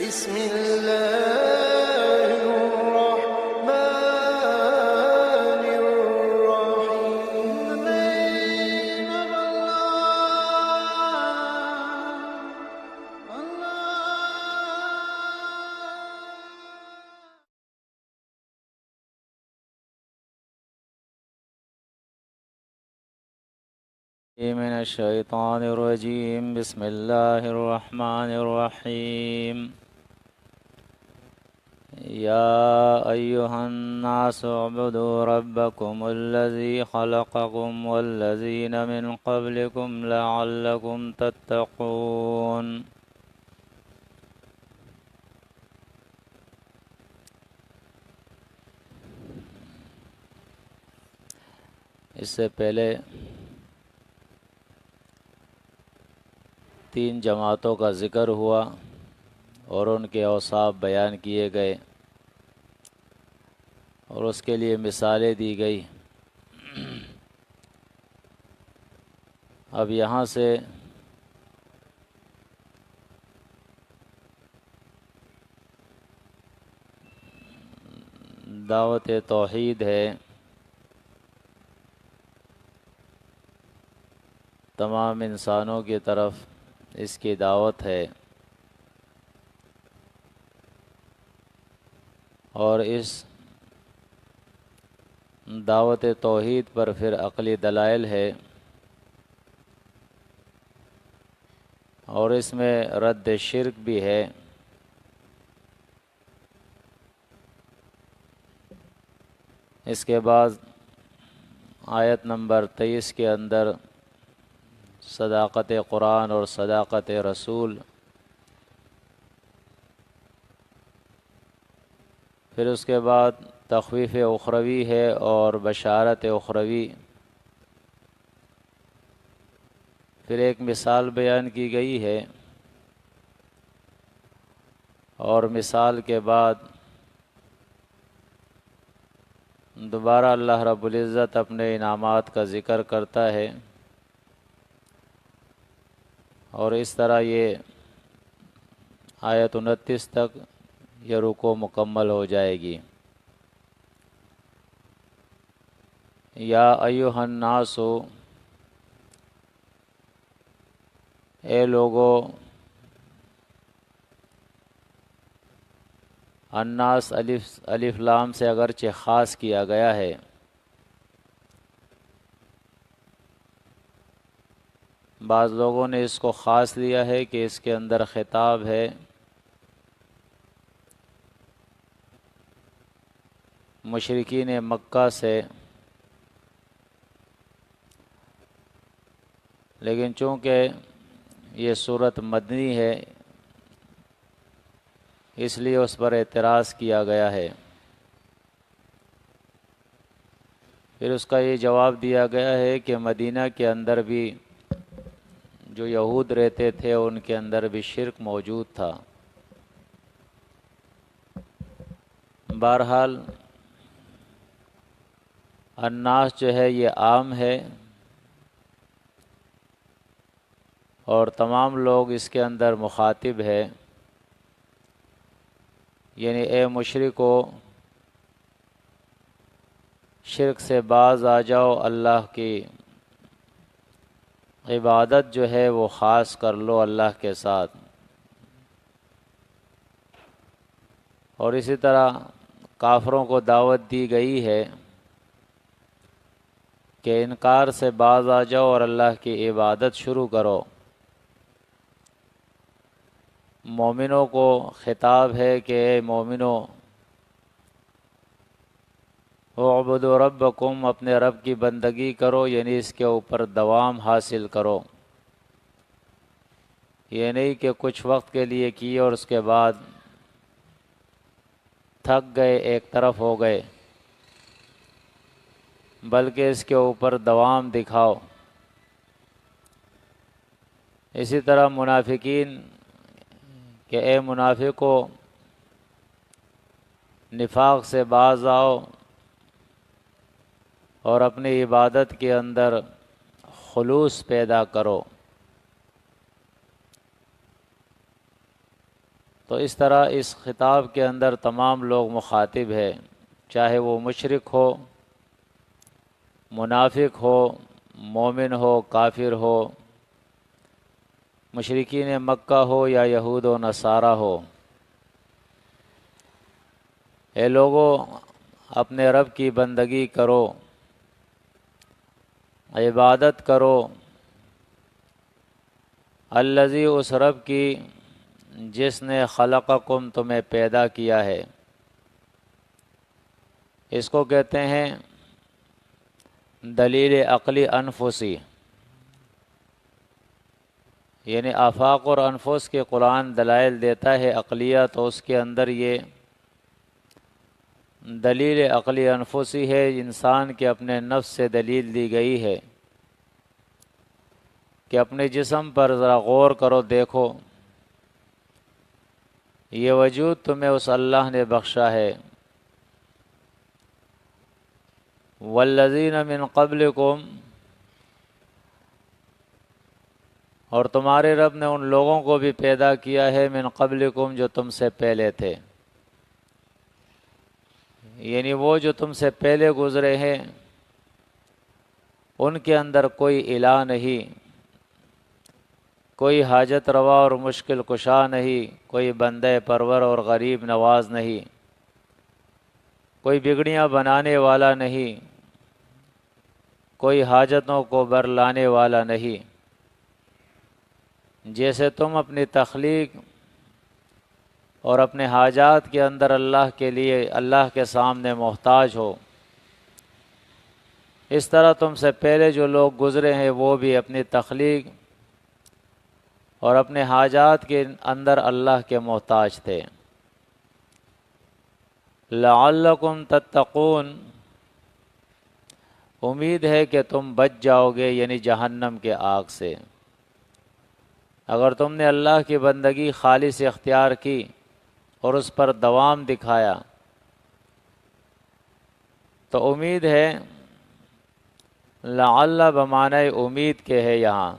بسم الله الرحمن الرحيم. من الشيطان الرجيم. بسم الله الرحمن الرحيم. يا أيها الناس اعبدوا ربكم الذي خلقكم والذين من قبلكم لعلكم تتقون. اس سے پہلے 3 جماعتوں کا ذکر ہوا اور ان کے اوصاف بیان کیے گئے اور اس کے لیے مثالیں دی گئی. اب یہاں سے دعوت توحید ہے. تمام انسانوں کی طرف اس کی دعوت ہے اور اس دعوت توحید پر پھر عقلی دلائل ہے اور اس میں رد شرک بھی ہے. اس کے بعد آیت نمبر 23 کے اندر صداقت قرآن اور صداقت رسول، پھر اس کے بعد تخویف اخروی ہے اور بشارت اخروی، پھر ایک مثال بیان کی گئی ہے اور مثال کے بعد دوبارہ اللہ رب العزت اپنے انعامات کا ذکر کرتا ہے اور اس طرح یہ آیت 29 تک یہ رکوع مکمل ہو جائے گی. یا ایھا الناس، اے لوگو. الناس الف لام سے اگرچہ خاص کیا گیا ہے، بعض لوگوں نے اس کو خاص لیا ہے کہ اس کے اندر خطاب ہے مشرکین مکہ سے، لیکن چونکہ یہ صورت مدنی ہے اس لیے اس پر اعتراض کیا گیا ہے. پھر اس کا یہ جواب دیا گیا ہے کہ مدینہ کے اندر بھی جو یہود رہتے تھے ان کے اندر بھی شرک موجود تھا. بہرحال الناس جو ہے یہ عام ہے اور تمام لوگ اس کے اندر مخاطب ہے، یعنی اے مشرکو شرک سے باز آ جاؤ، اللہ کی عبادت جو ہے وہ خاص کر لو اللہ کے ساتھ. اور اسی طرح کافروں کو دعوت دی گئی ہے کہ انکار سے باز آ جاؤ اور اللہ کی عبادت شروع کرو. مومنوں کو خطاب ہے کہ اے مومنوں اعبدوا ربکم، اپنے رب کی بندگی کرو، یعنی اس کے اوپر دوام حاصل کرو. یہ نہیں کہ کچھ وقت کے لیے کی اور اس کے بعد تھک گئے ایک طرف ہو گئے، بلکہ اس کے اوپر دوام دکھاؤ. اسی طرح منافقین کہ اے منافقو نفاق سے باز آؤ اور اپنی عبادت کے اندر خلوص پیدا کرو. تو اس طرح اس خطاب کے اندر تمام لوگ مخاطب ہے، چاہے وہ مشرک ہو، منافق ہو، مومن ہو، کافر ہو، مشرکین مکہ ہو یا یہود و نصارہ ہو۔ اے لوگو، اپنے رب کی بندگی کرو، عبادت کرو، الذی، اس رب کی جس نے خلقکم، تمہیں پیدا کیا ہے۔ اس کو کہتے ہیں دلیل عقلی انفسی، یعنی آفاق اور انفس کے قرآن دلائل دیتا ہے عقلیہ، تو اس کے اندر یہ دلیل عقلی انفسی ہے، انسان کے اپنے نفس سے دلیل دی گئی ہے کہ اپنے جسم پر ذرا غور کرو، دیکھو یہ وجود تمہیں اس اللہ نے بخشا ہے۔ والذین من قبلکم، اور تمہارے رب نے ان لوگوں کو بھی پیدا کیا ہے من قبلکم، جو تم سے پہلے تھے، یعنی وہ جو تم سے پہلے گزرے ہیں ان کے اندر کوئی الہ نہیں، کوئی حاجت روا اور مشکل کشا نہیں، کوئی بندہ پرور اور غریب نواز نہیں، کوئی بگڑیاں بنانے والا نہیں، کوئی حاجتوں کو برلانے والا نہیں۔ جیسے تم اپنی تخلیق اور اپنے حاجات کے اندر اللہ کے لیے، اللہ کے سامنے محتاج ہو، اس طرح تم سے پہلے جو لوگ گزرے ہیں وہ بھی اپنی تخلیق اور اپنے حاجات کے اندر اللہ کے محتاج تھے۔ لعلکم تتقون، امید ہے کہ تم بچ جاؤ گے، یعنی جہنم کے آگ سے۔ اگر تم نے اللہ کی بندگی خالص اختیار کی اور اس پر دوام دکھایا تو امید ہے، لعل بمعنی امید کے ہے یہاں،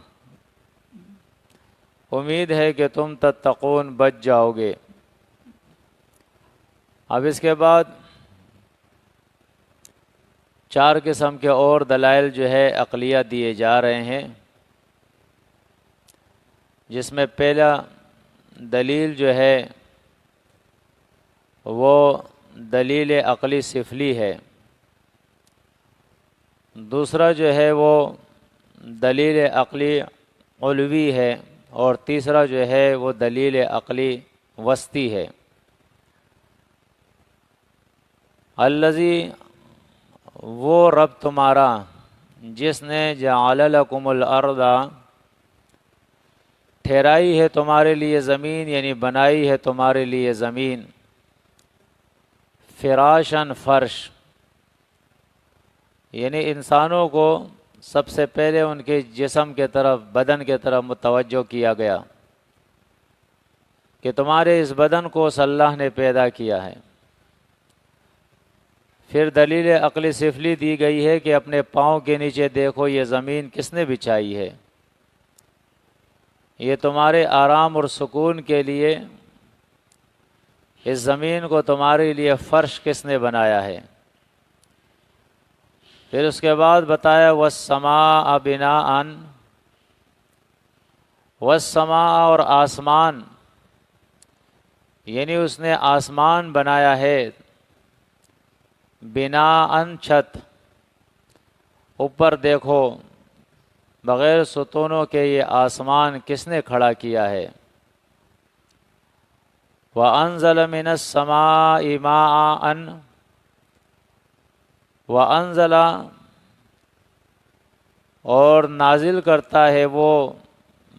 امید ہے کہ تم تتقون، بچ جاؤ گے۔ اب اس کے بعد 4 قسم کے اور دلائل جو ہے عقلیہ دیے جا رہے ہیں، جس میں پہلا دلیل جو ہے وہ دلیل عقلی سفلی ہے، دوسرا جو ہے وہ دلیل عقلی علوی ہے، اور تیسرا جو ہے وہ دلیل عقلی وسطی ہے۔ الذی، وہ رب تمہارا جس نے جعل لکم الارض، ٹھہرائی ہے تمہارے لیے زمین، یعنی بنائی ہے تمہارے لیے زمین، فراشاً، فرش، یعنی انسانوں کو سب سے پہلے ان کے جسم کے طرف، بدن کے طرف متوجہ کیا گیا کہ تمہارے اس بدن کو اس اللہ نے پیدا کیا ہے۔ پھر دلیل عقلی سفلی دی گئی ہے کہ اپنے پاؤں کے نیچے دیکھو، یہ زمین کس نے بچھائی ہے، یہ تمہارے آرام اور سکون کے لیے، اس زمین کو تمہارے لیے فرش کس نے بنایا ہے۔ پھر اس کے بعد بتایا والسماء بناءً، والسماء، اور آسمان، یعنی اس نے آسمان بنایا ہے، بناءً، چھت، اوپر دیکھو، بغیر ستونوں کے یہ آسمان کس نے کھڑا کیا ہے۔ وَأَنزَلَ مِنَ السَّمَاءِ مَاءً، وَأَنزَلَ، اور نازل کرتا ہے وہ،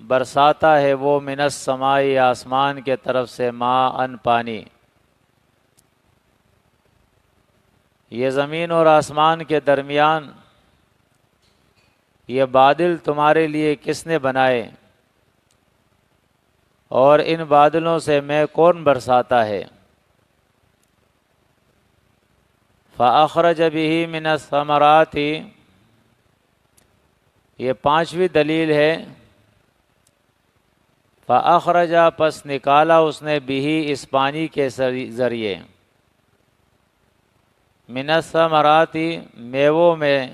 برساتا ہے وہ، من السماء، آسمان کے طرف سے، ماءً، پانی۔ یہ زمین اور آسمان کے درمیان یہ بادل تمہارے لیے کس نے بنائے، اور ان بادلوں سے میں کون برساتا ہے۔ فَأَخْرَجَ بِهِ مِنَ الثَّمَرَاتِ، یہ 5ویں دلیل ہے فَأَخْرَجَ پس نکالا اس نے بھی اس پانی کے ذریعے من الثمرات میووں میں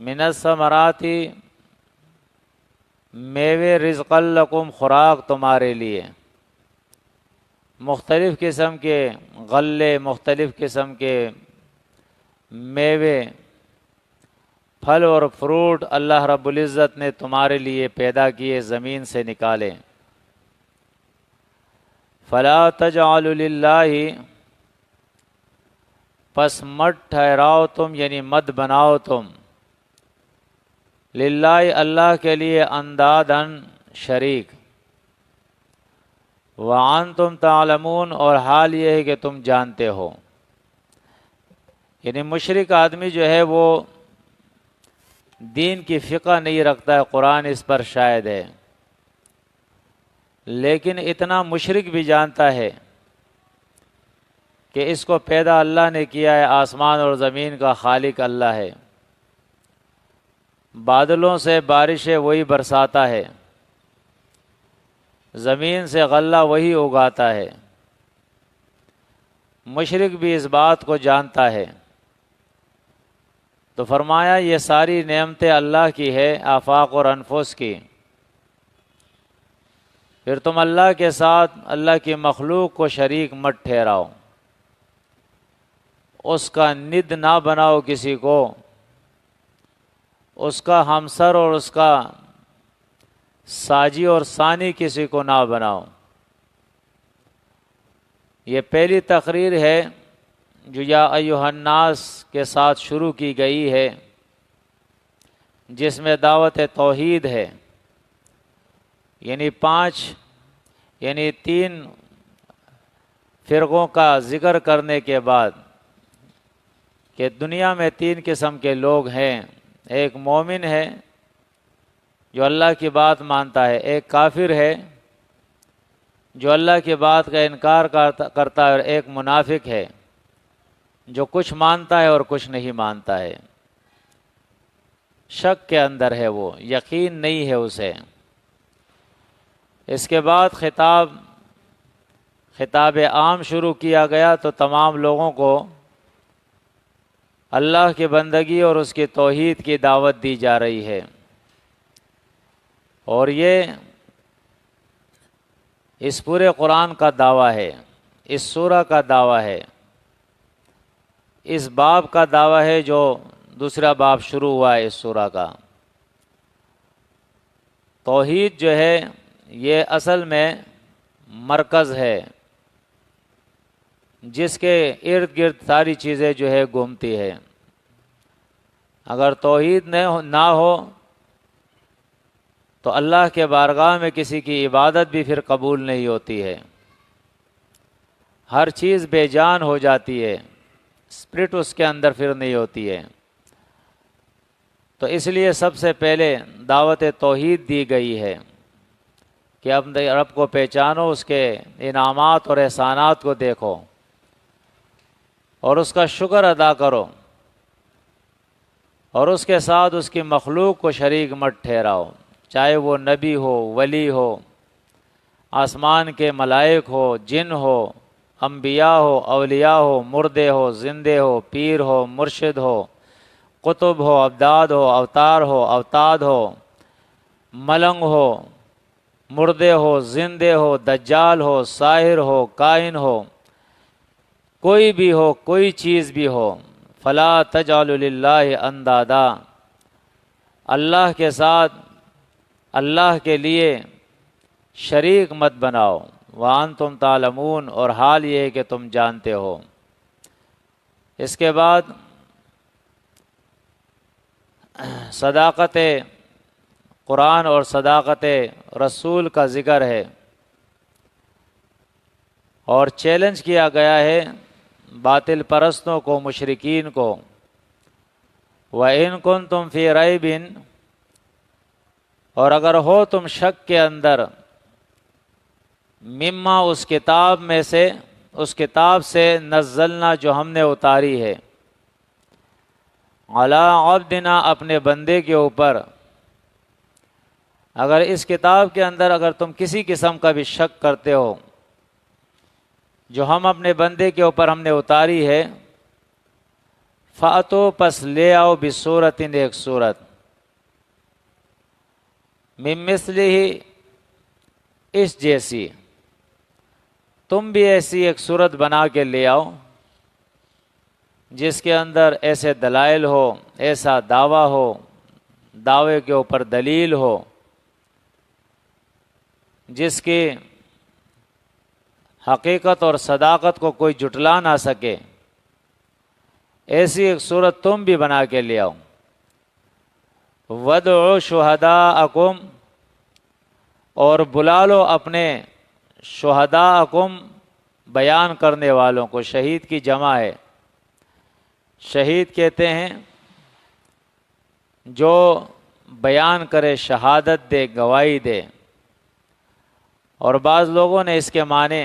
من الثمرات میوے رزقا لکم خوراک تمہارے لیے مختلف قسم کے غلے مختلف قسم کے میوے پھل اور فروٹ اللہ رب العزت نے تمہارے لیے پیدا کیے زمین سے نکالے فلا تجعلوا للہ پس مت ٹھہراؤ تم یعنی مت بناؤ تم للہ اللہ کے لیے اندادن شریک وانتم تعلمون اور حال یہ ہے کہ تم جانتے ہو یعنی مشرک آدمی جو ہے وہ دین کی فقہ نہیں رکھتا ہے قرآن اس پر شاہد ہے لیکن اتنا مشرک بھی جانتا ہے کہ اس کو پیدا اللہ نے کیا ہے آسمان اور زمین کا خالق اللہ ہے بادلوں سے بارشیں وہی برساتا ہے زمین سے غلہ وہی اگاتا ہے مشرک بھی اس بات کو جانتا ہے تو فرمایا یہ ساری نعمتیں اللہ کی ہے آفاق اور انفس کی پھر تم اللہ کے ساتھ اللہ کی مخلوق کو شریک مت ٹھہراؤ اس کا ند نہ بناؤ کسی کو اس کا ہمسر اور اس کا ساجی اور ثانی کسی کو نہ بناؤ یہ پہلی تقریر ہے جو یا ایھا الناس کے ساتھ شروع کی گئی ہے جس میں دعوت توحید ہے یعنی تین فرقوں کا ذکر کرنے کے بعد کہ دنیا میں تین قسم کے لوگ ہیں ایک مومن ہے جو اللہ کی بات مانتا ہے ایک کافر ہے جو اللہ کی بات کا انکار کرتا ہے اور ایک منافق ہے جو کچھ مانتا ہے اور کچھ نہیں مانتا ہے شک کے اندر ہے وہ یقین نہیں ہے اسے اس کے بعد خطاب عام شروع کیا گیا تو تمام لوگوں کو اللہ کی بندگی اور اس کی توحید کی دعوت دی جا رہی ہے اور یہ اس پورے قرآن کا دعویٰ ہے اس سورہ کا دعویٰ ہے اس باب کا دعویٰ ہے جو دوسرا باب شروع ہوا ہے اس سورہ کا توحید جو ہے یہ اصل میں مرکز ہے جس کے ارد گرد ساری چیزیں جو ہے گھومتی ہے اگر توحید نہ ہو تو اللہ کے بارگاہ میں کسی کی عبادت بھی پھر قبول نہیں ہوتی ہے ہر چیز بے جان ہو جاتی ہے اسپرٹ اس کے اندر پھر نہیں ہوتی ہے تو اس لیے سب سے پہلے دعوت توحید دی گئی ہے کہ اپنے رب کو پہچانو اس کے انعامات اور احسانات کو دیکھو اور اس کا شکر ادا کرو اور اس کے ساتھ اس کی مخلوق کو شریک مت ٹھہراؤ چاہے وہ نبی ہو ولی ہو آسمان کے ملائک ہو جن ہو انبیاء ہو اولیاء ہو مردے ہو زندے ہو پیر ہو مرشد ہو قطب ہو ابداد ہو اوتار ہو اوتاد ہو ملنگ ہو مردے ہو زندے ہو دجال ہو ساحر ہو کائن ہو کوئی بھی ہو کوئی چیز بھی ہو فلا تجعلوا للہ اندادا اللہ کے ساتھ اللہ کے لیے شریک مت بناؤ وانتم تعلمون اور حال یہ ہے کہ تم جانتے ہو اس کے بعد صداقت قرآن اور صداقت رسول کا ذکر ہے اور چیلنج کیا گیا ہے باطل پرستوں کو مشرکین کو وَإِن كُنتُمْ فِي رَيْبٍ اور اگر ہو تم شک کے اندر مما اس کتاب میں سے اس کتاب سے نزلنا جو ہم نے اتاری ہے علی عبدنا اپنے بندے کے اوپر اگر اس کتاب کے اندر اگر تم کسی قسم کا بھی شک کرتے ہو جو ہم اپنے بندے کے اوپر ہم نے اتاری ہے، فَأْتُوا پس لے آؤ بِصُورَةٍ ایک صورت، مِن مِثْلِهِ اس جیسی، تم بھی ایسی ایک صورت بنا کے لے آؤ جس کے اندر ایسے دلائل ہو، ایسا دعویٰ ہو، دعوے کے اوپر دلیل ہو، جس کی حقیقت اور صداقت کو کوئی جھٹلا نہ سکے، ایسی ایک صورت تم بھی بنا کے لے آؤ۔ وَادْعُوا شُهَدَاءَكُمْ اور بلا لو اپنے شہداءکم بیان کرنے والوں کو، شہید کی جمع ہے۔ شہید کہتے ہیں جو بیان کرے، شہادت دے، گواہی دے، اور بعض لوگوں نے اس کے معنی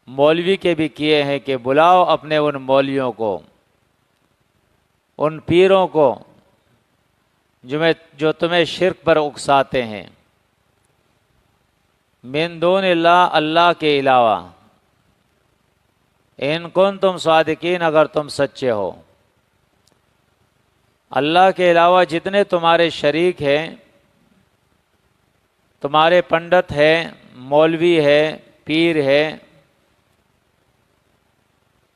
مولوی کے بھی کیے ہیں کہ بلاؤ اپنے ان مولویوں کو، ان پیروں کو جو تمہیں شرک پر اکساتے ہیں، من دون اللہ، اللہ کے علاوہ، ان کنتم صادقین اگر تم سچے ہو۔ اللہ کے علاوہ جتنے تمہارے شریک ہیں، تمہارے پنڈت ہے، مولوی ہے، پیر ہے،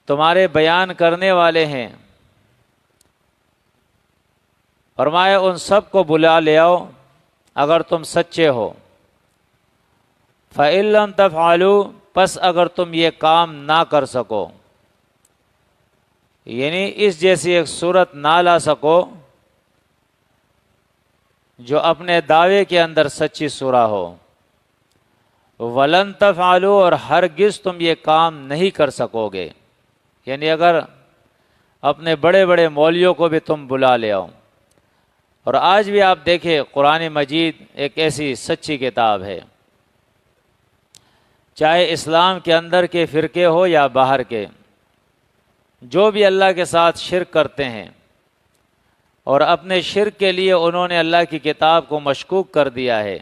تمہارے بیان کرنے والے ہیں، فرمایا ان سب کو بلا لے آؤ اگر تم سچے ہو۔ فَإِن لَّمْ تَفْعَلُوا پس اگر تم یہ کام نہ کر سکو، یعنی اس جیسی ایک صورت نہ لا سکو جو اپنے دعوے کے اندر سچی صورت ہو، وَلَن تَفْعَلُوا اور ہرگز تم یہ کام نہیں کر سکو گے، یعنی اگر اپنے بڑے بڑے مولویوں کو بھی تم بلا لے آؤ۔ اور آج بھی آپ دیکھیں قرآن مجید ایک ایسی سچی کتاب ہے، چاہے اسلام کے اندر کے فرقے ہو یا باہر کے، جو بھی اللہ کے ساتھ شرک کرتے ہیں اور اپنے شرک کے لیے انہوں نے اللہ کی کتاب کو مشکوک کر دیا ہے،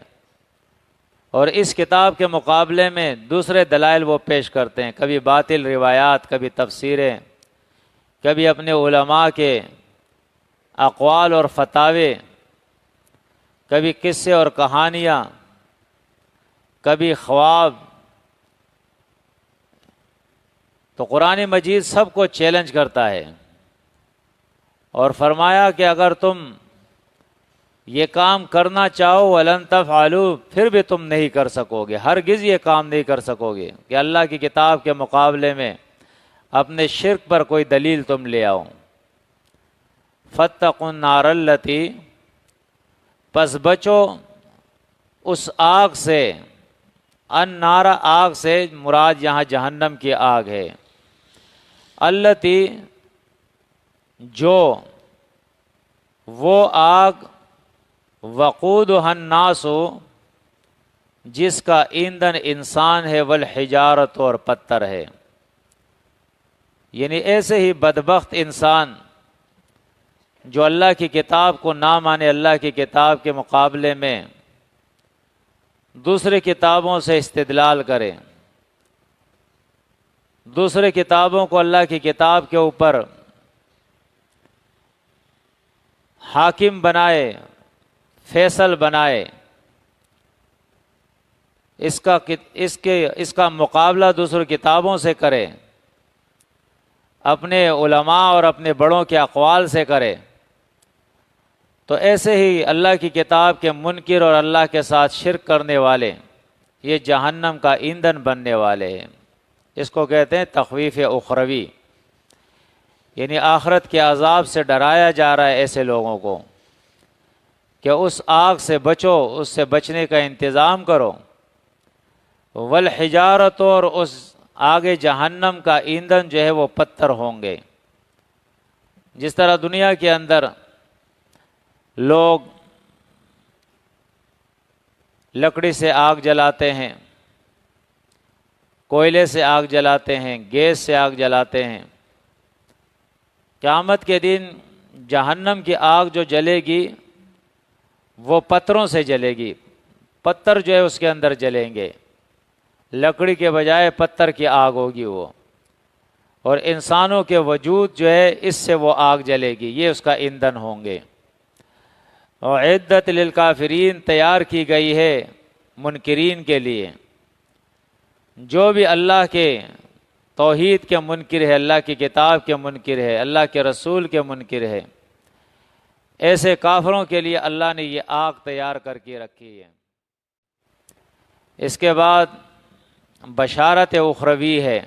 اور اس کتاب کے مقابلے میں دوسرے دلائل وہ پیش کرتے ہیں، کبھی باطل روایات، کبھی تفسیریں، کبھی اپنے علماء کے اقوال اور فتاوے، کبھی قصے اور کہانیاں، کبھی خواب۔ تو قرآن مجید سب کو چیلنج کرتا ہے اور فرمایا کہ اگر تم یہ کام کرنا چاہو وَلَن تَفْعَلُوا پھر بھی تم نہیں کر سکو گے، ہرگز یہ کام نہیں کر سکو گے کہ اللہ کی کتاب کے مقابلے میں اپنے شرک پر کوئی دلیل تم لے آؤ۔ فَاتَّقُوا النَّارَ الَّتِي پس بچو اس آگ سے، النار آگ سے مراد یہاں جہنم کی آگ ہے، الَّتِی جو وہ آگ، وقودها الناس جس کا ایندھن انسان ہے، والحجارت اور پتھر ہے، یعنی ایسے ہی بدبخت انسان جو اللہ کی کتاب کو نہ مانے، اللہ کی کتاب کے مقابلے میں دوسرے کتابوں سے استدلال کرے، دوسرے کتابوں کو اللہ کی کتاب کے اوپر حاکم بنائے، فیصل بنائے، اس کا مقابلہ دوسری کتابوں سے کرے، اپنے علماء اور اپنے بڑوں کے اقوال سے کرے، تو ایسے ہی اللہ کی کتاب کے منکر اور اللہ کے ساتھ شرک کرنے والے یہ جہنم کا ایندھن بننے والے ہیں۔ اس کو کہتے ہیں تخویف اخروی، یعنی آخرت کے عذاب سے ڈرایا جا رہا ہے ایسے لوگوں کو کہ اس آگ سے بچو، اس سے بچنے کا انتظام کرو۔ والحجارت اور اس آگے جہنم کا ایندھن جو ہے وہ پتھر ہوں گے۔ جس طرح دنیا کے اندر لوگ لکڑی سے آگ جلاتے ہیں، کوئلے سے آگ جلاتے ہیں، گیس سے آگ جلاتے ہیں، قیامت کے دن جہنم کی آگ جو جلے گی وہ پتھروں سے جلے گی، پتھر جو ہے اس کے اندر جلیں گے، لکڑی کے بجائے پتھر کی آگ ہوگی وہ، اور انسانوں کے وجود جو ہے اس سے وہ آگ جلے گی، یہ اس کا ایندھن ہوں گے۔ اعدت للکافرین، تیار کی گئی ہے منکرین کے لیے، جو بھی اللہ کے توحید کے منکر ہے، اللہ کی کتاب کے منکر ہے، اللہ کے رسول کے منکر ہے، ایسے کافروں کے لیے اللہ نے یہ آگ تیار کر کے رکھی ہے۔ اس کے بعد بشارت اخروی ہے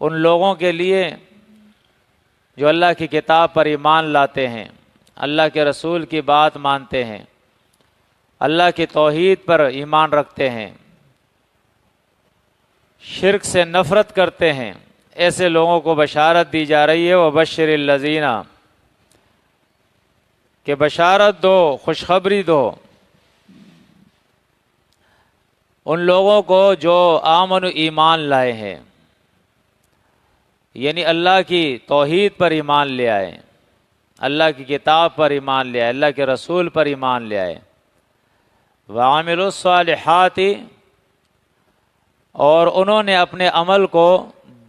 ان لوگوں کے لیے جو اللہ کی کتاب پر ایمان لاتے ہیں، اللہ کے رسول کی بات مانتے ہیں، اللہ کی توحید پر ایمان رکھتے ہیں، شرک سے نفرت کرتے ہیں، ایسے لوگوں کو بشارت دی جا رہی ہے۔ وبشر الذین، کہ بشارت دو، خوشخبری دو ان لوگوں کو جو آمن و ایمان لائے ہیں، یعنی اللہ کی توحید پر ایمان لے آئے، اللہ کی کتاب پر ایمان لے آئے، اللہ کے رسول پر ایمان لے آئے، وعاملوا الصالحات، اور انہوں نے اپنے عمل کو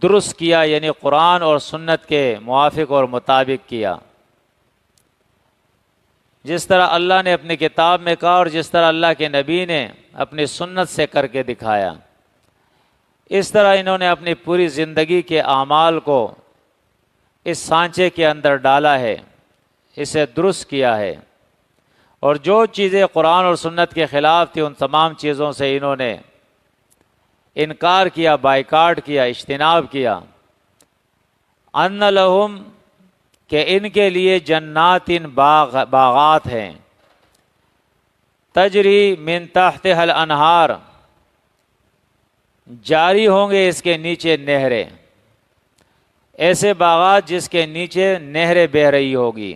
درست کیا، یعنی قرآن اور سنت کے موافق اور مطابق کیا، جس طرح اللہ نے اپنی کتاب میں کہا اور جس طرح اللہ کے نبی نے اپنی سنت سے کر کے دکھایا، اس طرح انہوں نے اپنی پوری زندگی کے اعمال کو اس سانچے کے اندر ڈالا ہے، اسے درست کیا ہے، اور جو چیزیں قرآن اور سنت کے خلاف تھی ان تمام چیزوں سے انہوں نے انکار کیا، بائیکاٹ کیا، اجتناب کیا۔ ان لہم، کہ ان کے لیے جنات باغات ہیں، تجری من تحتها الانہار، جاری ہوں گے اس کے نیچے نہریں، ایسے باغات جس کے نیچے نہریں بہہ رہی ہوگی،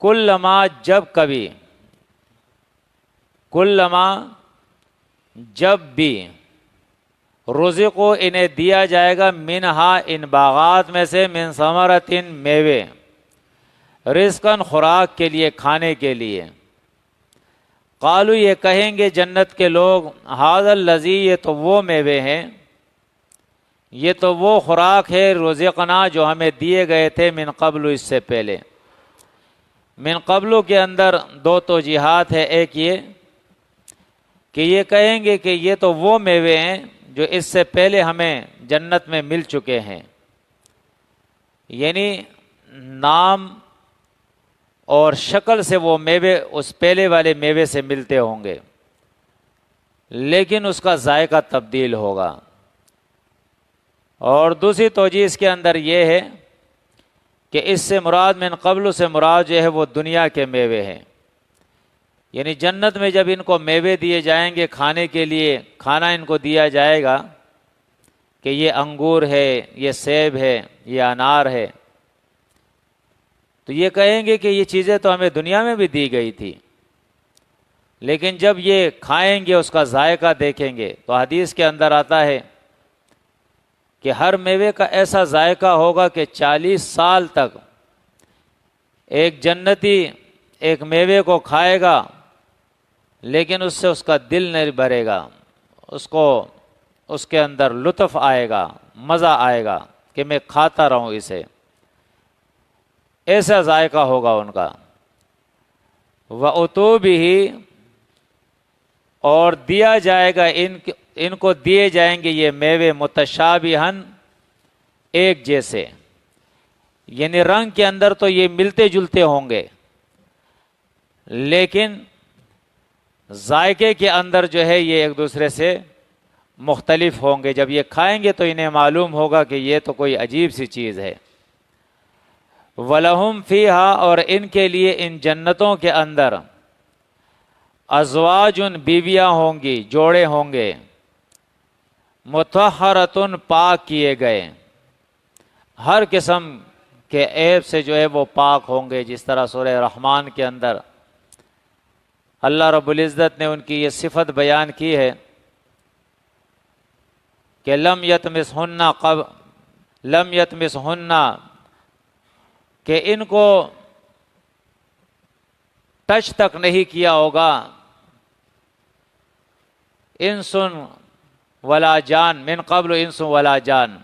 کلما، جب کبھی، کلما، جب بھی، رزقو، انہیں دیا جائے گا، منہا، ان باغات میں سے، من ثمرۃ، میوے، رزقاً، خوراک کے لیے، کھانے کے لیے، قالو، یہ کہیں گے جنت کے لوگ، ھذا الذی، یہ تو وہ میوے ہیں، یہ تو وہ خوراک ہے، رزقنا، جو ہمیں دیے گئے تھے، من قبل، اس سے پہلے۔ من قبل کے اندر دو توجیہات ہے، ایک یہ کہ یہ کہیں گے کہ یہ تو وہ میوے ہیں جو اس سے پہلے ہمیں جنت میں مل چکے ہیں، یعنی نام اور شکل سے وہ میوے اس پہلے والے میوے سے ملتے ہوں گے، لیکن اس کا ذائقہ تبدیل ہوگا۔ اور دوسری توجیہ اس کے اندر یہ ہے کہ اس سے مراد، من قبل سے مراد جو ہے وہ دنیا کے میوے ہیں، یعنی جنت میں جب ان کو میوے دیے جائیں گے کھانے کے لیے، کھانا ان کو دیا جائے گا کہ یہ انگور ہے، یہ سیب ہے، یہ انار ہے، تو یہ کہیں گے کہ یہ چیزیں تو ہمیں دنیا میں بھی دی گئی تھی، لیکن جب یہ کھائیں گے اس کا ذائقہ دیکھیں گے تو حدیث کے اندر آتا ہے کہ ہر میوے کا ایسا ذائقہ ہوگا کہ 40 سال تک ایک جنتی ایک میوے کو کھائے گا لیکن اس سے اس کا دل نہیں بھرے گا، اس کو اس کے اندر لطف آئے گا، مزہ آئے گا کہ میں کھاتا رہوں اسے، ایسا ذائقہ ہوگا ان کا۔ وَأُتُوا بِهِ، اور دیا جائے گا ان کو دیے جائیں گے یہ میوے، متشابہن، ایک جیسے، یعنی رنگ کے اندر تو یہ ملتے جلتے ہوں گے، لیکن ذائقے کے اندر جو ہے یہ ایک دوسرے سے مختلف ہوں گے۔ جب یہ کھائیں گے تو انہیں معلوم ہوگا کہ یہ تو کوئی عجیب سی چیز ہے۔ وَلَهُمْ فِيهَا، اور ان کے لیے ان جنتوں کے اندر، ازواجن، بیویاں ہوں گی، جوڑے ہوں گے، مطہرتن، پاک کیے گئے، ہر قسم کے عیب سے جو ہے وہ پاک ہوں گے، جس طرح سورہ رحمان کے اندر اللہ رب العزت نے ان کی یہ صفت بیان کی ہے کہ لم یتمسہن، کہ ان کو ٹچ تک نہیں کیا ہوگا انسن ولا جان من قبل انس ولا جان،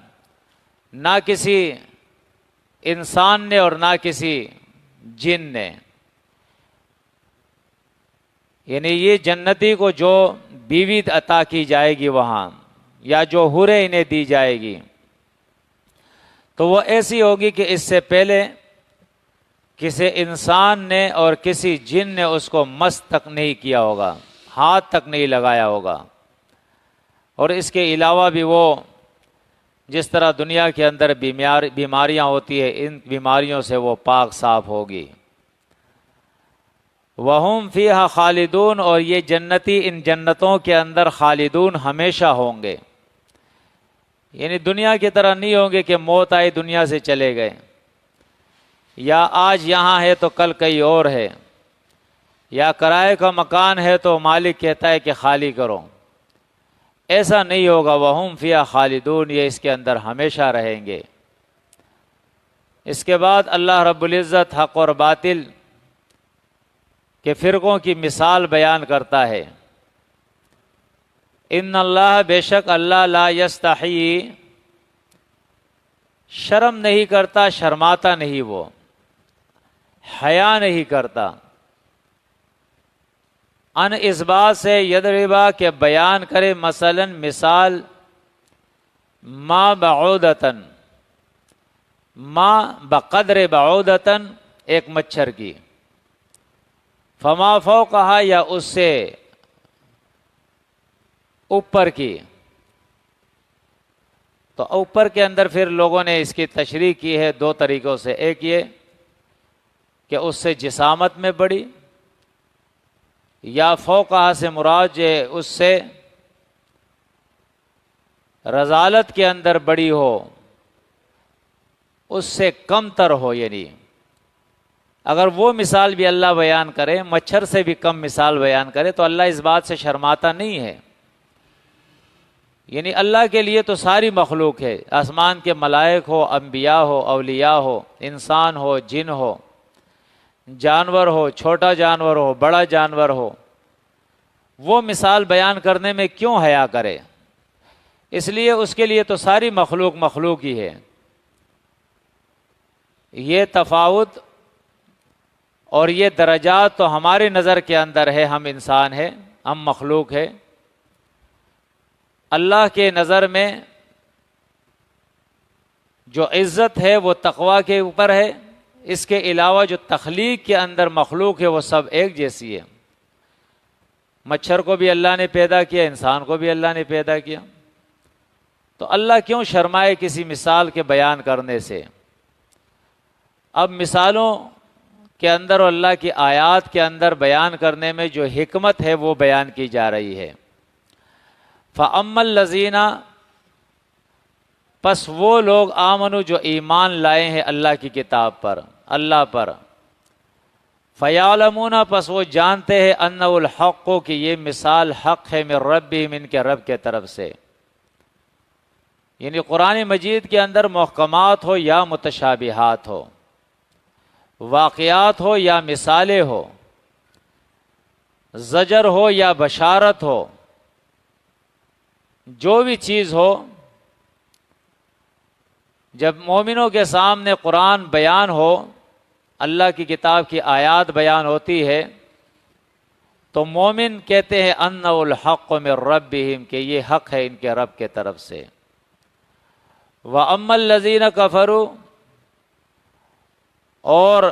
نہ کسی انسان نے اور نہ کسی جن نے. یعنی یہ جنتی کو جو بیوی عطا کی جائے گی وہاں، یا جو حوریں انہیں دی جائے گی، تو وہ ایسی ہوگی کہ اس سے پہلے کسی انسان نے اور کسی جن نے اس کو مس تک نہیں کیا ہوگا، ہاتھ تک نہیں لگایا ہوگا. اور اس کے علاوہ بھی وہ جس طرح دنیا کے اندر بیماریاں ہوتی ہیں، ان بیماریوں سے وہ پاک صاف ہوگی. وَهُمْ فِيهَا خالدون، اور یہ جنتی ان جنتوں کے اندر خالدون ہمیشہ ہوں گے. یعنی دنیا کی طرح نہیں ہوں گے کہ موت آئی دنیا سے چلے گئے، یا آج یہاں ہے تو کل کہیں اور ہے، یا کرائے کا مکان ہے تو مالک کہتا ہے کہ خالی کرو. ایسا نہیں ہوگا. وَهُمْ فِيهَا خالدون، یہ اس کے اندر ہمیشہ رہیں گے. اس کے بعد اللہ رب العزت حق اور باطل کے فرقوں کی مثال بیان کرتا ہے. ان اللہ، بے شک اللہ، لا یستحی، شرم نہیں کرتا، شرماتا نہیں، وہ حیا نہیں کرتا. ان اس بات سے یضربا، کہ بیان کرے مثلا مثال، ما بعودتن، ما بقدر بعودتن، ایک مچھر کی، فما فوقہا، یا اس سے اوپر کی. تو اوپر کے اندر پھر لوگوں نے اس کی تشریح کی ہے دو طریقوں سے. ایک یہ کہ اس سے جسامت میں بڑی، یا فوقہا سے مراد اس سے رذالت کے اندر بڑی ہو، اس سے کم تر ہو. یعنی اگر وہ مثال بھی اللہ بیان کرے، مچھر سے بھی کم مثال بیان کرے، تو اللہ اس بات سے شرماتا نہیں ہے. یعنی اللہ کے لیے تو ساری مخلوق ہے، آسمان کے ملائک ہو، انبیاء ہو، اولیاء ہو، انسان ہو، جن ہو، جانور ہو، چھوٹا جانور ہو، بڑا جانور ہو. وہ مثال بیان کرنے میں کیوں حیا کرے؟ اس لیے اس کے لیے تو ساری مخلوق مخلوق ہی ہے. یہ تفاوت اور یہ درجات تو ہماری نظر کے اندر ہے، ہم انسان ہیں، ہم مخلوق ہے. اللہ کے نظر میں جو عزت ہے وہ تقوی کے اوپر ہے. اس کے علاوہ جو تخلیق کے اندر مخلوق ہے وہ سب ایک جیسی ہے. مچھر کو بھی اللہ نے پیدا کیا، انسان کو بھی اللہ نے پیدا کیا. تو اللہ کیوں شرمائے کسی مثال کے بیان کرنے سے؟ اب مثالوں کے اندر اور اللہ کی آیات کے اندر بیان کرنے میں جو حکمت ہے وہ بیان کی جا رہی ہے. فَأَمَّا الَّذِينَ، پس وہ لوگ آمنو جو ایمان لائے ہیں اللہ کی کتاب پر، اللہ پر، فَيَعْلَمُونَ، پس وہ جانتے ہیں، أَنَّهُ الْحَقُّ، کہ یہ مثال حق ہے، من ربہم، ان کے رب کے طرف سے. یعنی قرآن مجید کے اندر محکمات ہو یا متشابہات ہو، واقعات ہو یا مثالیں ہو، زجر ہو یا بشارت ہو، جو بھی چیز ہو، جب مومنوں کے سامنے قرآن بیان ہو، اللہ کی کتاب کی آیات بیان ہوتی ہے، تو مومن کہتے ہیں انہ الحق من ربہم، کہ یہ حق ہے ان کے رب کے طرف سے. وَأَمَّا الَّذِينَ كَفَرُوا، اور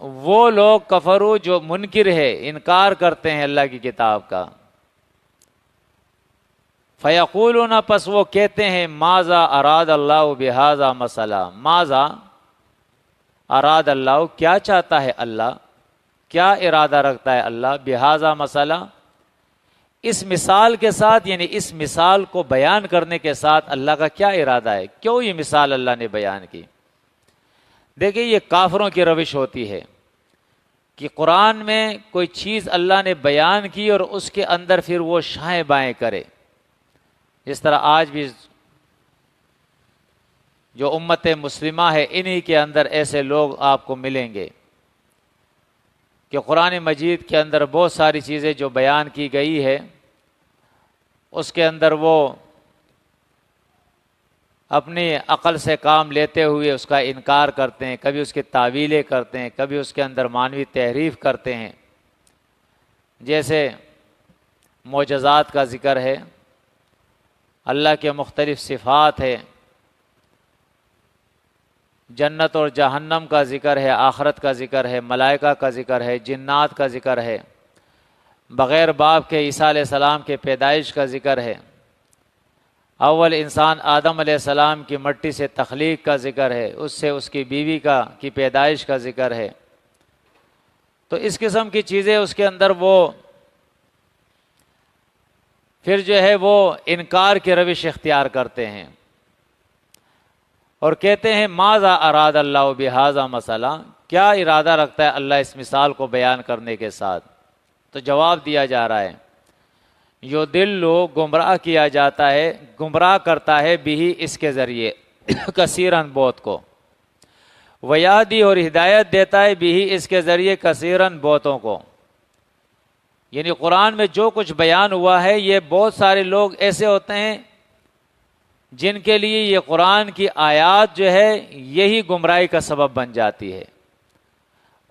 وہ لوگ کفروا جو منکر ہے، انکار کرتے ہیں اللہ کی کتاب کا. فَيَقُولُونَ، پس وہ کہتے ہیں، ماذا اراد اللہ بہذا مسئلہ، ماذا اراد اللہ، کیا چاہتا ہے اللہ، کیا ارادہ رکھتا ہے اللہ، بہذا مسئلہ، اس مثال کے ساتھ. یعنی اس مثال کو بیان کرنے کے ساتھ اللہ کا کیا ارادہ ہے، کیوں یہ مثال اللہ نے بیان کی. دیکھیں یہ کافروں کی روش ہوتی ہے کہ قرآن میں کوئی چیز اللہ نے بیان کی اور اس کے اندر پھر وہ شائیں بائیں کرے. جس طرح آج بھی جو امت مسلمہ ہے، انہی کے اندر ایسے لوگ آپ کو ملیں گے کہ قرآن مجید کے اندر بہت ساری چیزیں جو بیان کی گئی ہے اس کے اندر وہ اپنی عقل سے کام لیتے ہوئے اس کا انکار کرتے ہیں، کبھی اس کی تعویلیں کرتے ہیں، کبھی اس کے اندر معنوی تحریف کرتے ہیں. جیسے معجزات کا ذکر ہے، اللہ کے مختلف صفات ہے، جنت اور جہنم کا ذکر ہے، آخرت کا ذکر ہے، ملائکہ کا ذکر ہے، جنات کا ذکر ہے، بغیر باپ کے عیسیٰ علیہ السلام کے پیدائش کا ذکر ہے، اول انسان آدم علیہ السلام کی مٹی سے تخلیق کا ذکر ہے، اس سے اس کی بیوی کی پیدائش کا ذکر ہے. تو اس قسم کی چیزیں اس کے اندر وہ پھر جو ہے وہ انکار کی روش اختیار کرتے ہیں اور کہتے ہیں ماذا اراد اللہ بہذا مسئلہ، کیا ارادہ رکھتا ہے اللہ اس مثال کو بیان کرنے کے ساتھ. تو جواب دیا جا رہا ہے یضل گمراہ کیا جاتا ہے، گمراہ کرتا ہے بھی اس کے ذریعے کثیراً بہت کو، ویہدی اور ہدایت دیتا ہے بھی اس کے ذریعے کثیراً بہتوں کو. یعنی قرآن میں جو کچھ بیان ہوا ہے یہ بہت سارے لوگ ایسے ہوتے ہیں جن کے لیے یہ قرآن کی آیات جو ہے یہی گمراہی کا سبب بن جاتی ہے،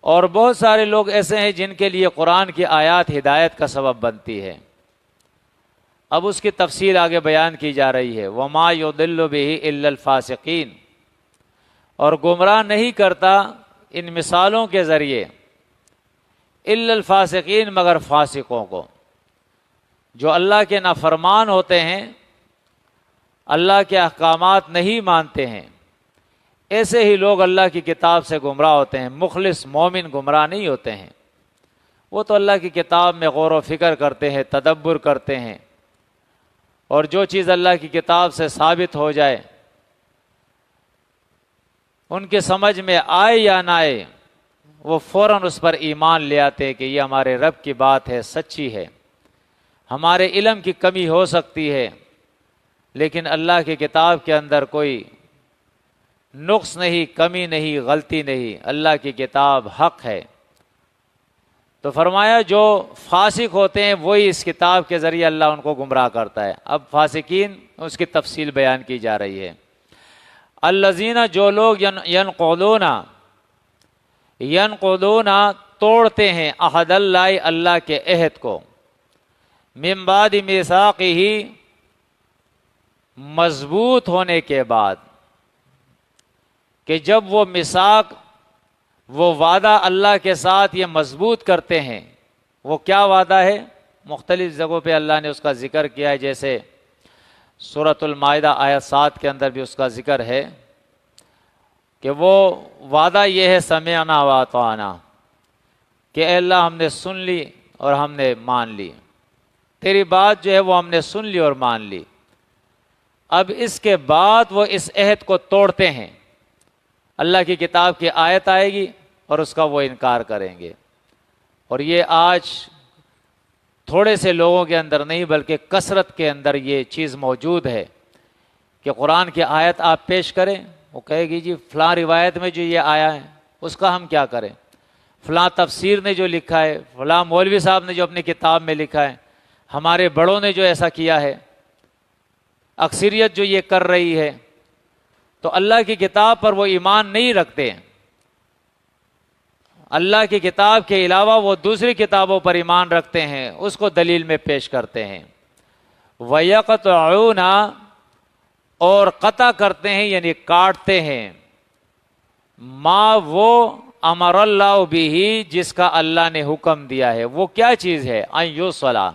اور بہت سارے لوگ ایسے ہیں جن کے لیے قرآن کی آیات ہدایت کا سبب بنتی ہے. اب اس کی تفصیل آگے بیان کی جا رہی ہے. وما یضل بہ الا الفاسقین، اور گمراہ نہیں کرتا ان مثالوں کے ذریعے الا الفاسقین مگر فاسقوں کو، جو اللہ کے نافرمان ہوتے ہیں، اللہ کے احکامات نہیں مانتے ہیں. ایسے ہی لوگ اللہ کی کتاب سے گمراہ ہوتے ہیں. مخلص مومن گمراہ نہیں ہوتے ہیں، وہ تو اللہ کی کتاب میں غور و فکر کرتے ہیں، تدبر کرتے ہیں، اور جو چیز اللہ کی کتاب سے ثابت ہو جائے، ان کے سمجھ میں آئے یا نہ آئے، وہ فوراً اس پر ایمان لے آتے ہیں کہ یہ ہمارے رب کی بات ہے، سچی ہے. ہمارے علم کی کمی ہو سکتی ہے لیکن اللہ کی کتاب کے اندر کوئی نقص نہیں، کمی نہیں، غلطی نہیں، اللہ کی کتاب حق ہے. تو فرمایا جو فاسق ہوتے ہیں وہی اس کتاب کے ذریعے اللہ ان کو گمراہ کرتا ہے. اب فاسقین اس کی تفصیل بیان کی جا رہی ہے. الذین، جو لوگ ینقضون توڑتے ہیں عہد اللہ، اللہ کے عہد کو، من بعد میثاقہ، مضبوط ہونے کے بعد، کہ جب وہ میثاق، وہ وعدہ اللہ کے ساتھ یہ مضبوط کرتے ہیں. وہ کیا وعدہ ہے؟ مختلف جگہوں پہ اللہ نے اس کا ذکر کیا ہے، جیسے سورۃ المائدہ آیت 7 کے اندر بھی اس کا ذکر ہے کہ وہ وعدہ یہ ہے سمعنا واطعنا، کہ اے اللہ ہم نے سن لی اور ہم نے مان لی، تیری بات جو ہے وہ ہم نے سن لی اور مان لی. اب اس کے بعد وہ اس عہد کو توڑتے ہیں. اللہ کی کتاب کی آیت آئے گی اور اس کا وہ انکار کریں گے. اور یہ آج تھوڑے سے لوگوں کے اندر نہیں بلکہ کثرت کے اندر یہ چیز موجود ہے کہ قرآن کی آیت آپ پیش کریں، وہ کہے گی جی فلاں روایت میں جو یہ آیا ہے اس کا ہم کیا کریں، فلاں تفسیر نے جو لکھا ہے، فلاں مولوی صاحب نے جو اپنی کتاب میں لکھا ہے، ہمارے بڑوں نے جو ایسا کیا ہے، اکثریت جو یہ کر رہی ہے. تو اللہ کی کتاب پر وہ ایمان نہیں رکھتے. اللہ کی کتاب کے علاوہ وہ دوسری کتابوں پر ایمان رکھتے ہیں، اس کو دلیل میں پیش کرتے ہیں. وَيَقْطَعُونَ، اور قطع کرتے ہیں یعنی کاٹتے ہیں، ما وہ امر اللہ بھی، جس کا اللہ نے حکم دیا ہے. وہ کیا چیز ہے؟ ان یوصلا،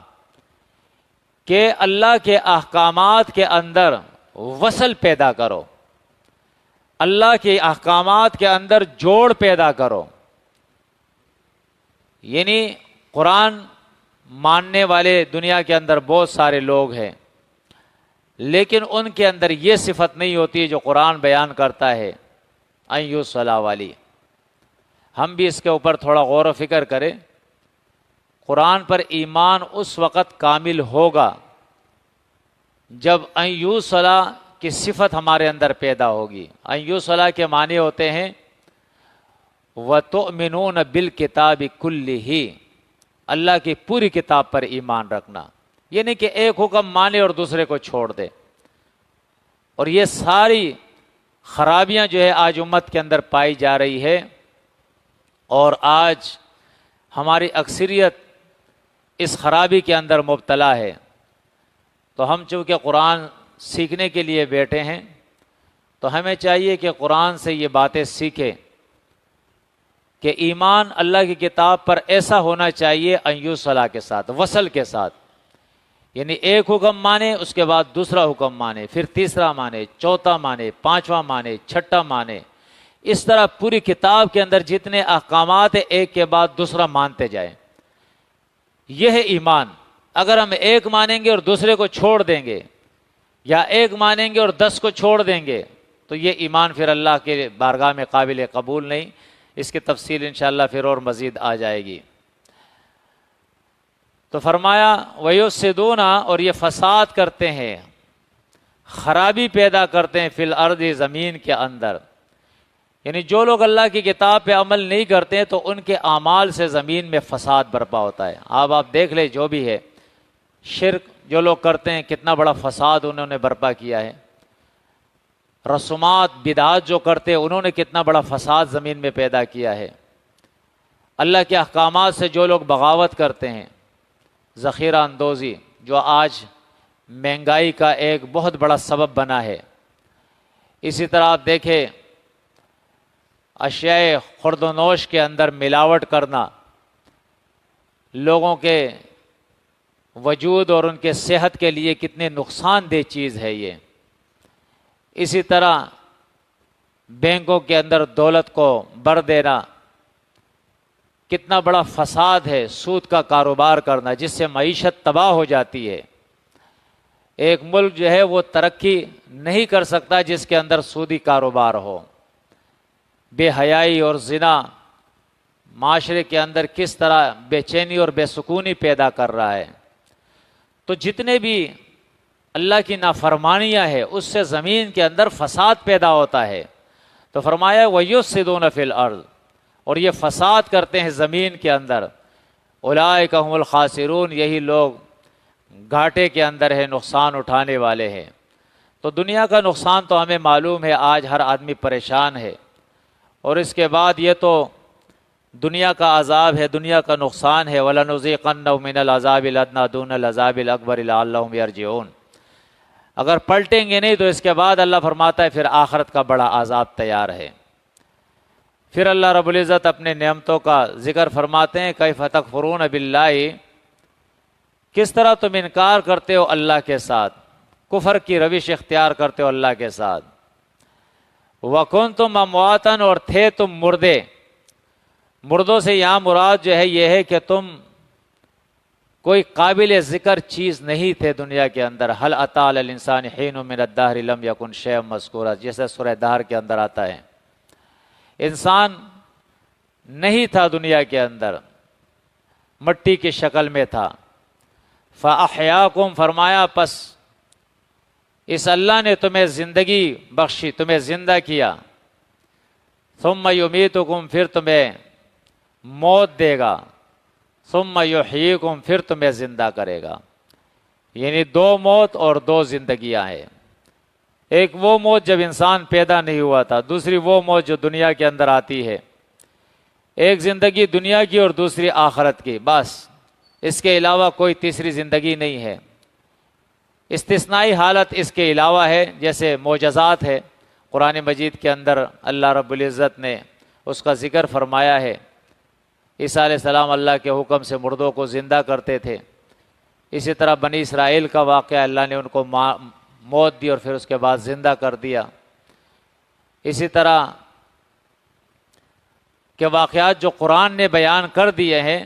کہ اللہ کے احکامات کے اندر وصل پیدا کرو، اللہ کے احکامات کے اندر جوڑ پیدا کرو. یعنی قرآن ماننے والے دنیا کے اندر بہت سارے لوگ ہیں، لیکن ان کے اندر یہ صفت نہیں ہوتی جو قرآن بیان کرتا ہے، ان یوصلا والی. ہم بھی اس کے اوپر تھوڑا غور و فکر کریں. قرآن پر ایمان اس وقت کامل ہوگا جب ان یوصلا کی صفت ہمارے اندر پیدا ہوگی. ان یوصلا کے معنی ہوتے ہیں وَتُؤْمِنُونَ بِالْكِتَابِ كُلِّهِ، اللہ کی پوری کتاب پر ایمان رکھنا، یہ نہیں کہ ایک حکم مانے اور دوسرے کو چھوڑ دے۔ اور یہ ساری خرابیاں جو ہے آج امت کے اندر پائی جا رہی ہے، اور آج ہماری اکثریت اس خرابی کے اندر مبتلا ہے۔ تو ہم چونکہ قرآن سیکھنے کے لیے بیٹھے ہیں، تو ہمیں چاہیے کہ قرآن سے یہ باتیں سیکھیں کہ ایمان اللہ کی کتاب پر ایسا ہونا چاہیے ایو صلاح کے ساتھ، وصل کے ساتھ، یعنی ایک حکم مانے، اس کے بعد دوسرا حکم مانے، پھر تیسرا مانے، چوتھا مانے، پانچواں مانے، چھٹا مانے، اس طرح پوری کتاب کے اندر جتنے احکامات ہیں ایک کے بعد دوسرا مانتے جائیں۔ یہ ہے ایمان۔ اگر ہم ایک مانیں گے اور دوسرے کو چھوڑ دیں گے، یا ایک مانیں گے اور 10 کو چھوڑ دیں گے، تو یہ ایمان پھر اللہ کے بارگاہ میں قابل قبول نہیں۔ اس کی تفصیل انشاءاللہ پھر اور مزید آ جائے گی۔ تو فرمایا وَيُفْسِدُونَ، اور یہ فساد کرتے ہیں، خرابی پیدا کرتے ہیں، فی الارض، زمین کے اندر، یعنی جو لوگ اللہ کی کتاب پہ عمل نہیں کرتے ہیں تو ان کے اعمال سے زمین میں فساد برپا ہوتا ہے۔ اب آپ دیکھ لیں جو بھی ہے، شرک جو لوگ کرتے ہیں کتنا بڑا فساد انہوں نے برپا کیا ہے، رسومات بدعات جو کرتے ہیں انہوں نے کتنا بڑا فساد زمین میں پیدا کیا ہے، اللہ کے احکامات سے جو لوگ بغاوت کرتے ہیں، ذخیرہ اندوزی جو آج مہنگائی کا ایک بہت بڑا سبب بنا ہے۔ اسی طرح آپ دیکھیں اشیاء خورد و نوش کے اندر ملاوٹ کرنا، لوگوں کے وجود اور ان کے صحت کے لیے کتنے نقصان دہ چیز ہے یہ۔ اسی طرح بینکوں کے اندر دولت کو بر دینا کتنا بڑا فساد ہے، سود کا کاروبار کرنا جس سے معیشت تباہ ہو جاتی ہے۔ ایک ملک جو ہے وہ ترقی نہیں کر سکتا جس کے اندر سودی کاروبار ہو۔ بے حیائی اور زنا معاشرے کے اندر کس طرح بے چینی اور بے سکونی پیدا کر رہا ہے۔ تو جتنے بھی اللہ کی نافرمانیاں ہیں اس سے زمین کے اندر فساد پیدا ہوتا ہے۔ تو فرمایا وَيُفْسِدُونَ فِي الْأَرْضِ، اور یہ فساد کرتے ہیں زمین کے اندر، اولئک هم الخاسرون، یہی لوگ گھاٹے کے اندر ہے، نقصان اٹھانے والے ہیں۔ تو دنیا کا نقصان تو ہمیں معلوم ہے، آج ہر آدمی پریشان ہے، اور اس کے بعد یہ تو دنیا کا عذاب ہے، دنیا کا نقصان ہے، وَلَنُذِيقَنَّهُم مِّنَ الْعَذَابِ الْأَدْنَىٰ دُونَ الْعَذَابِ الْأَكْبَرِ لَعَلَّهُمْ يَرْجِعُونَ۔ اگر پلٹیں گے نہیں تو اس کے بعد اللہ فرماتا ہے پھر آخرت کا بڑا عذاب تیار ہے۔ پھر اللہ رب العزت اپنے نعمتوں کا ذکر فرماتے ہیں، کیف تکفرون باللہ، کس طرح تم انکار کرتے ہو اللہ کے ساتھ، کفر کی روش اختیار کرتے ہو اللہ کے ساتھ۔ وَكُنْتُمْ أَمْوَاتًا، اور تھے تم مردے۔ مردوں سے یہاں مراد جو ہے یہ ہے کہ تم کوئی قابل ذکر چیز نہیں تھے دنیا کے اندر۔ هل أتى على الإنسان حين من الدهر لم يكن شيئا مذكورا، جیسے سورہ دہر کے اندر آتا ہے، انسان نہیں تھا دنیا کے اندر، مٹی کی شکل میں تھا۔ فَأَحْيَاكُمْ، فرمایا پس اس اللہ نے تمہیں زندگی بخشی، تمہیں زندہ کیا۔ ثُمَّ يُمِيتُكُمْ، پھر تمہیں موت دے گا۔ ثُمَّ يُحْيِيكُمْ، پھر تمہیں زندہ کرے گا۔ یعنی دو موت اور دو زندگیاں ہیں۔ ایک وہ موت جب انسان پیدا نہیں ہوا تھا، دوسری وہ موت جو دنیا کے اندر آتی ہے۔ ایک زندگی دنیا کی اور دوسری آخرت کی، بس اس کے علاوہ کوئی تیسری زندگی نہیں ہے۔ استثنائی حالت اس کے علاوہ ہے، جیسے معجزات ہے قرآن مجید کے اندر، اللہ رب العزت نے اس کا ذکر فرمایا ہے۔ عیسیٰ علیہ السلام اللہ کے حکم سے مردوں کو زندہ کرتے تھے۔ اسی طرح بنی اسرائیل کا واقعہ، اللہ نے ان کو موت دی اور پھر اس کے بعد زندہ کر دیا۔ اسی طرح کے واقعات جو قرآن نے بیان کر دیے ہیں،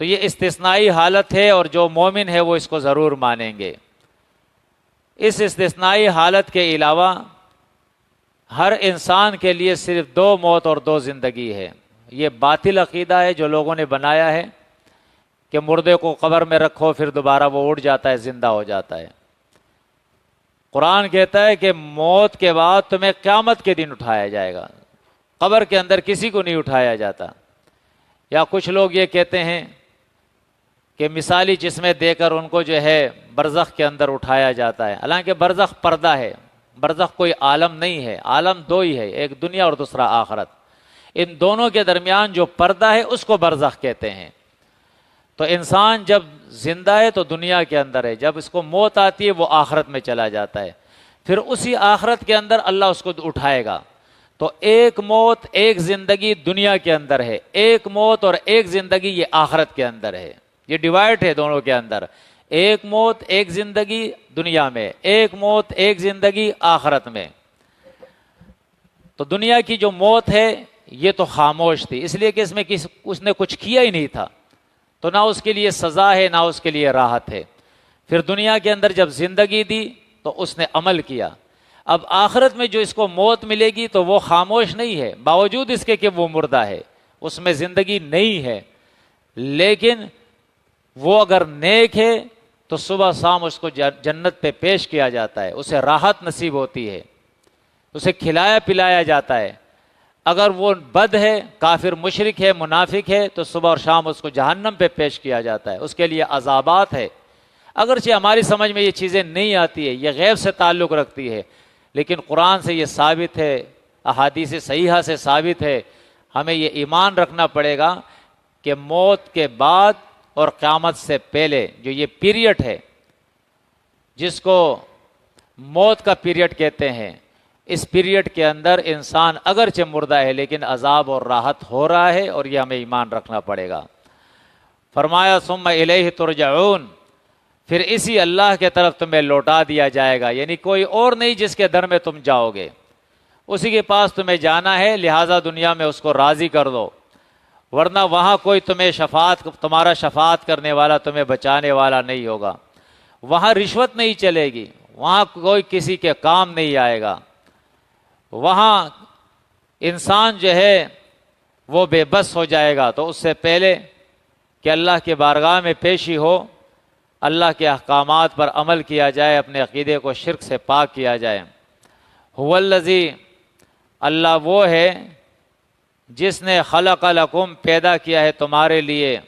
تو یہ استثنائی حالت ہے، اور جو مومن ہے وہ اس کو ضرور مانیں گے۔ اس استثنائی حالت کے علاوہ ہر انسان کے لیے صرف دو موت اور دو زندگی ہے۔ یہ باطل عقیدہ ہے جو لوگوں نے بنایا ہے کہ مردے کو قبر میں رکھو پھر دوبارہ وہ اٹھ جاتا ہے، زندہ ہو جاتا ہے۔ قرآن کہتا ہے کہ موت کے بعد تمہیں قیامت کے دن اٹھایا جائے گا۔ قبر کے اندر کسی کو نہیں اٹھایا جاتا۔ یا کچھ لوگ یہ کہتے ہیں کہ مثالی جسمیں دے کر ان کو جو ہے برزخ کے اندر اٹھایا جاتا ہے، حالانکہ برزخ پردہ ہے، برزخ کوئی عالم نہیں ہے، عالم دو ہی ہے، ایک دنیا اور دوسرا آخرت۔ ان دونوں کے درمیان جو پردہ ہے اس کو برزخ کہتے ہیں۔ تو انسان جب زندہ ہے تو دنیا کے اندر ہے، جب اس کو موت آتی ہے وہ آخرت میں چلا جاتا ہے، پھر اسی آخرت کے اندر اللہ اس کو اٹھائے گا۔ تو ایک موت ایک زندگی دنیا کے اندر ہے، ایک موت اور ایک زندگی یہ آخرت کے اندر ہے، یہ ڈیوائڈ ہے دونوں کے اندر۔ ایک موت ایک زندگی دنیا میں، ایک موت ایک زندگی آخرت میں۔ تو دنیا کی جو موت ہے یہ تو خاموش تھی، اس لیے کہ اس نے کچھ کیا ہی نہیں تھا، تو نہ اس کے لیے سزا ہے نہ اس کے لیے راحت ہے۔ پھر دنیا کے اندر جب زندگی دی تو اس نے عمل کیا۔ اب آخرت میں جو اس کو موت ملے گی تو وہ خاموش نہیں ہے، باوجود اس کے کہ وہ مردہ ہے، اس میں زندگی نہیں ہے، لیکن وہ اگر نیک ہے تو صبح شام اس کو جنت پہ پیش کیا جاتا ہے، اسے راحت نصیب ہوتی ہے، اسے کھلایا پلایا جاتا ہے۔ اگر وہ بد ہے، کافر مشرک ہے، منافق ہے، تو صبح اور شام اس کو جہنم پہ پیش کیا جاتا ہے، اس کے لیے عذابات ہے۔ اگرچہ ہماری سمجھ میں یہ چیزیں نہیں آتی ہے، یہ غیب سے تعلق رکھتی ہے، لیکن قرآن سے یہ ثابت ہے، احادیث صحیحہ سے ثابت ہے۔ ہمیں یہ ایمان رکھنا پڑے گا کہ موت کے بعد اور قیامت سے پہلے جو یہ پیریڈ ہے، جس کو موت کا پیریڈ کہتے ہیں، اس پیریڈ کے اندر انسان اگرچہ مردہ ہے لیکن عذاب اور راحت ہو رہا ہے، اور یہ ہمیں ایمان رکھنا پڑے گا۔ فرمایا ثم الیہ ترجعون، پھر اسی اللہ کے طرف تمہیں لوٹا دیا جائے گا، یعنی کوئی اور نہیں جس کے در میں تم جاؤ گے، اسی کے پاس تمہیں جانا ہے، لہٰذا دنیا میں اس کو راضی کر دو، ورنہ وہاں کوئی تمہارا شفاعت کرنے والا، تمہیں بچانے والا نہیں ہوگا۔ وہاں رشوت نہیں چلے گی، وہاں کوئی کسی کے کام نہیں آئے گا، وہاں انسان جو ہے وہ بے بس ہو جائے گا۔ تو اس سے پہلے کہ اللہ کے بارگاہ میں پیشی ہو، اللہ کے احکامات پر عمل کیا جائے، اپنے عقیدے کو شرک سے پاک کیا جائے۔ هو الذی، اللہ وہ ہے جس نے خلق لکم، پیدا کیا ہے تمہارے لیے،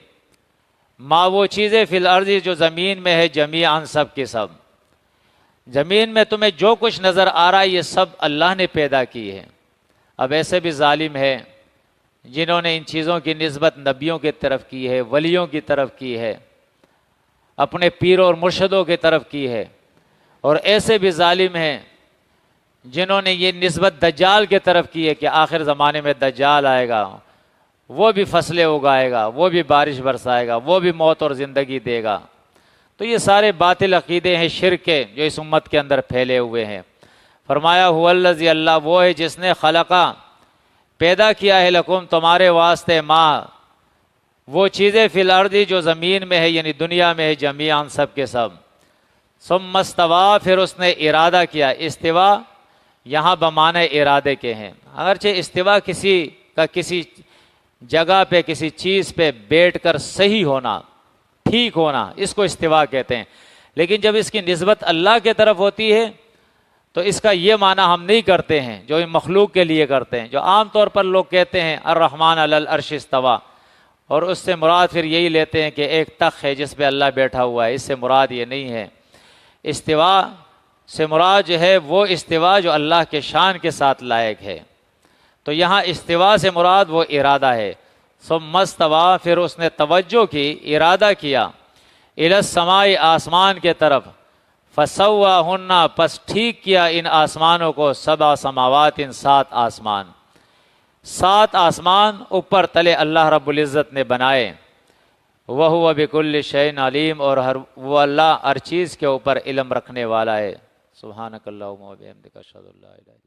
ما وہ چیزیں فی الارض جو زمین میں ہے، جمیعاً سب کی سب، زمین میں تمہیں جو کچھ نظر آ رہا ہے یہ سب اللہ نے پیدا کی ہے۔ اب ایسے بھی ظالم ہے جنہوں نے ان چیزوں کی نسبت نبیوں کی طرف کی ہے، ولیوں کی طرف کی ہے، اپنے پیروں اور مرشدوں کی طرف کی ہے، اور ایسے بھی ظالم ہیں جنہوں نے یہ نسبت دجال کی طرف کی ہے کہ آخر زمانے میں دجال آئے گا، وہ بھی فصلیں اگائے گا، وہ بھی بارش برسائے گا، وہ بھی موت اور زندگی دے گا۔ تو یہ سارے باطل عقیدے ہیں، شرک کے، جو اس امت کے اندر پھیلے ہوئے ہیں۔ فرمایا هو الذی، اللہ وہ ہے جس نے خلقا، پیدا کیا ہے، لکم تمہارے واسطے، ما وہ چیزیں فی الارض جو زمین میں ہے، یعنی دنیا میں ہے، جمیعاً سب کے سب، ثم استویٰ، پھر اس نے ارادہ کیا۔ استوا یہاں بمعنی ارادے کے ہیں، اگرچہ استوا کسی جگہ پہ، کسی چیز پہ بیٹھ کر صحیح ہونا، ٹھیک ہونا، اس کو استوا کہتے ہیں، لیکن جب اس کی نسبت اللہ کے طرف ہوتی ہے تو اس کا یہ معنی ہم نہیں کرتے ہیں جو مخلوق کے لیے کرتے ہیں، جو عام طور پر لوگ کہتے ہیں الرحمن علی العرش استویٰ، اور اس سے مراد پھر یہی لیتے ہیں کہ ایک تخت ہے جس پہ اللہ بیٹھا ہوا ہے، اس سے مراد یہ نہیں ہے۔ استوا سے مراد جو ہے وہ استوا جو اللہ کے شان کے ساتھ لائق ہے، تو یہاں استوا سے مراد وہ ارادہ ہے۔ ثم استویٰ، پھر اس نے توجہ کی، ارادہ کیا، الی السماء، آسمان کے طرف، فسواہن، پس ٹھیک کیا ان آسمانوں کو، سبع سماوات، ان 7 آسمان، 7 آسمان اوپر تلے اللہ رب العزت نے بنائے۔ وَهُوَ بِكُلِّ شَيْءٍ عَلِيمٌ، اور وہ اللہ ہر چیز کے اوپر علم رکھنے والا ہے۔ سبحانک اللہم و بحمدک، اشہد ان لا الہ الا انت۔